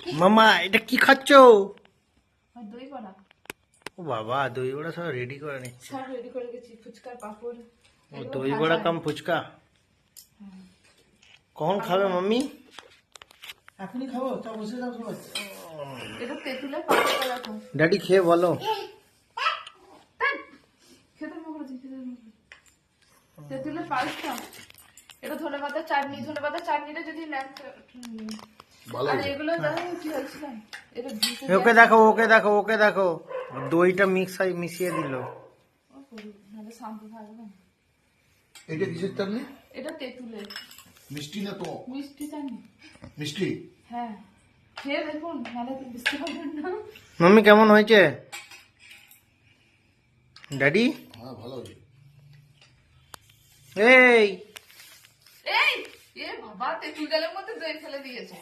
মামা এটা কি খাচ্ছ? দই বড়া ও বাবা, দই বড়া সব রেডি করে নিচ্ছে। সব রেডি করে গেছি, ফুচকার পাপড়। ও দই বড়া কাম ফুচকা। কখন খাবে মাম্মি? এখনই খাবো, তা বসে যাও সবাই। এটা তেঁতুলের পাপড় রাখো। ড্যাডি খেয়ে বলো। খেতে মুখ করেছি, খেতে মুখ করেছি। তেঁতুলের পায়েসটা, এটা ধনেপাতার চাটনি, ধনেপাতার চাটনিটা যদি নেন আর এগুলো জানো কি হয়েছিল, এটা ওকে দেখো, ওকে দেখো, ওকে দেখো, দইটা মিশিয়ে দিল। নাহলে শান্ত থাকবে। এটা কিসের চাটনি? এটা তেঁতুলের মিষ্টি না তো? মিষ্টি চাটনি। মিষ্টি? হ্যাঁ, খেয়ে দেখুন, নাহলে তো বুঝতে পারবেন না। মাম্মি কেমন হয়েছে? ড্যাডি হ্যাঁ, ভালো হয়েছে। এই এই এ বাবা, তেঁতুল জলের মধ্যে দই ফেলে দিয়েছে।